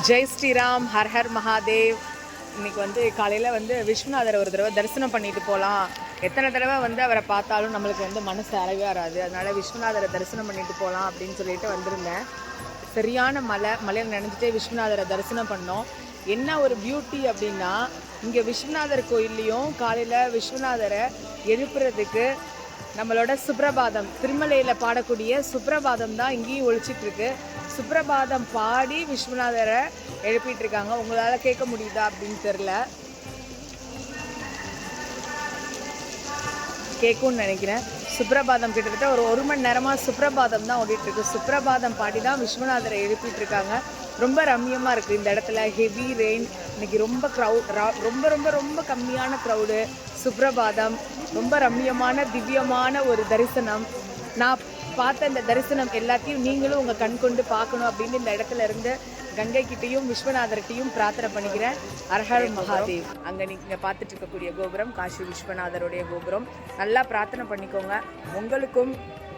ஜெய் ஸ்ரீராம், ஹர் ஹர் மகாதேவ். இன்னைக்கு காலையில் விஸ்வநாதரை ஒரு தடவை தரிசனம் பண்ணிட்டு போகலாம். எத்தனை தடவை அவரை பார்த்தாலும் நம்மளுக்கு மனசு அறவாராது. அதனால் விஸ்வநாதரை தரிசனம் பண்ணிட்டு போகலாம் அப்படின்னு சொல்லிட்டு வந்திருந்தேன். சரியான மலையில் நினைஞ்சிட்டே விஸ்வநாதரை தரிசனம் பண்ணோம். என்ன ஒரு பியூட்டி அப்படின்னா, இங்கே விஸ்வநாதர் கோயில்லையும் காலையில் விஸ்வநாதரை எழுப்புறதுக்கு நம்மளோட சுப்ரபாதம், திருமலையில் பாடக்கூடிய சுப்ரபாதம் தான் இங்கேயும் ஒழிச்சிட்ருக்கு. சுப்ரபாதம் பாடி விஸ்வநாதரை எழுப்பிட்டு இருக்காங்க. உங்களால் கேட்க முடியுதா அப்படின்னு தெரில, கேட்கும்னு நினைக்கிறேன். சுப்ரபாதம் கிட்டத்தட்ட ஒரு மணி நேரமாக சுப்ரபாதம் தான் ஓடிட்டுருக்கு. சுப்ரபாதம் பாடி தான் விஸ்வநாதரை எழுப்பிட்டு இருக்காங்க. ரொம்ப ரம்மியமாக இருக்குது இந்த இடத்துல. ஹெவி ரெயின், இன்னைக்கு ரொம்ப ரொம்ப ரொம்ப ரொம்ப கம்மியான க்ரௌடு. சுப்ரபாதம் ரொம்ப ரம்மியமான திவ்யமான ஒரு தரிசனம். நான் பார்த்த இந்த தரிசனம் எல்லாத்தையும் நீங்களும் உங்கள் கண் கொண்டு பார்க்கணும் அப்படின்னு இந்த இடத்துல இருந்து கங்கை கிட்டையும் விஸ்வநாதர்கிட்டையும் பிரார்த்தனை பண்ணிக்கிறேன். ஹர் ஹர் மகாதேவ். அங்கே நீங்கள் பார்த்துட்டு இருக்கக்கூடிய கோபுரம் காசி விஸ்வநாதருடைய கோபுரம். நல்லா பிரார்த்தனை பண்ணிக்கோங்க. உங்களுக்கும்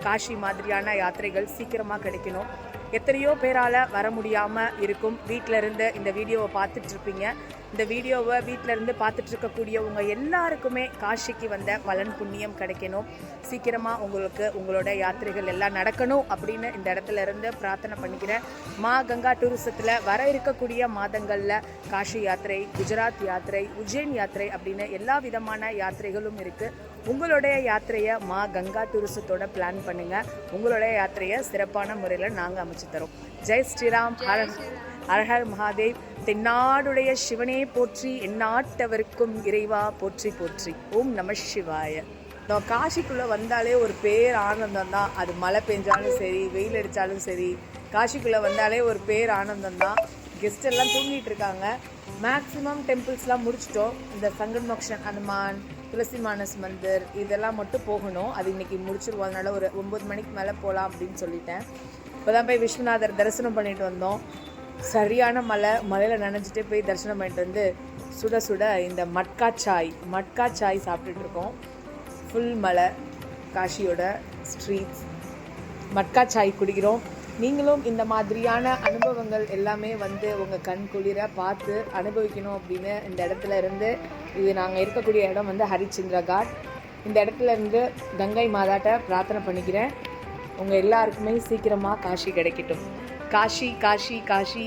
காஷி மாதிரியான யாத்திரைகள் சீக்கிரமாக கிடைக்கணும். எத்தனையோ பேரால் வர முடியாமல் இருக்கும். வீட்டில் இருந்து இந்த வீடியோவை பார்த்துட்ருப்பீங்க. இந்த வீடியோவை வீட்டில் இருந்து பார்த்துட்டு இருக்கக்கூடியவங்க எல்லாருக்குமே காஷிக்கு வந்த பலன் புண்ணியம் கிடைக்கணும். சீக்கிரமாக உங்களுக்கு உங்களோட யாத்திரைகள் எல்லாம் நடக்கணும் அப்படின்னு இந்த இடத்துல இருந்து பிரார்த்தனை பண்ணிக்கிறேன். மா கங்கா டூரிசத்தில் வர இருக்கக்கூடிய மாதங்களில் காஷி யாத்திரை, குஜராத் யாத்திரை, உஜ்ஜைன் யாத்திரை அப்படின்னு எல்லா விதமான யாத்திரைகளும் இருக்குது. உங்களுடைய யாத்திரையை மா கங்கா டூரிசத்தோட பிளான் பண்ணுங்கள். உங்களுடைய யாத்திரையை சிறப்பான முறையில் நாங்கள் அமைச்சு தரோம். ஜெய் ஸ்ரீராம், ஹர் ஹர் மகாதேவ். தென்னாடுடைய சிவனே போற்றி, எந்நாட்டவருக்கும் இறைவா போற்றி போற்றி. ஓம் நம சிவாய. நான் காஷிக்குள்ளே வந்தாலே ஒரு பேர் ஆனந்தம் தான். அது மழை பெஞ்சாலும் சரி, வெயில் அடித்தாலும் சரி, காஷிக்குள்ளே வந்தாலே ஒரு பேர் ஆனந்தம் தான். கெஸ்ட் எல்லாம் தூங்கிட்டு இருக்காங்க. மேக்ஸிமம் டெம்பிள்ஸ்லாம் முடிச்சிட்டோம். இந்த சங்கன் மோக்ஷன், அனுமான், துளசி மானஸ் மந்திர் இதெல்லாம் மட்டும் போகணும். அது இன்றைக்கி முடிச்சிருவோம். அதனால் ஒரு 9 மணிக்கு மேலே போகலாம் அப்படின்னு சொல்லிட்டேன். இப்போ தான் போய் விஸ்வநாதர் தரிசனம் பண்ணிட்டு வந்தோம். சரியான மலையில் நனைஞ்சிட்டே போய் தரிசனம் பண்ணிட்டு வந்து சுட சுட இந்த மட்கா சாய் சாப்பிட்டுட்டு இருக்கோம். ஃபுல் மலை, காஷியோட ஸ்ட்ரீட்ஸ், மட்கா சாய் குடிக்கிறோம். நீங்களும் இந்த மாதிரியான அனுபவங்கள் எல்லாமே உங்கள் கண் குளிர பார்த்து அனுபவிக்கணும் அப்படின்னு இந்த இடத்துல இருந்து, இது நாங்கள் இருக்கக்கூடிய இடம் ஹரிச்சந்திர காட். இந்த இடத்துல இருந்து கங்கை மாதாட்ட பிரார்த்தனை பண்ணிக்கிறேன். உங்கள் எல்லாருக்குமே சீக்கிரமாக காஷி கிடைக்கட்டும். காஷி காஷி காஷி,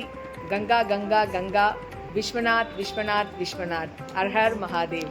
கங்கா கங்கா கங்கா, விஸ்வநாத் விஸ்வநாத் விஸ்வநாத். ஹர் ஹர் மகாதேவ்.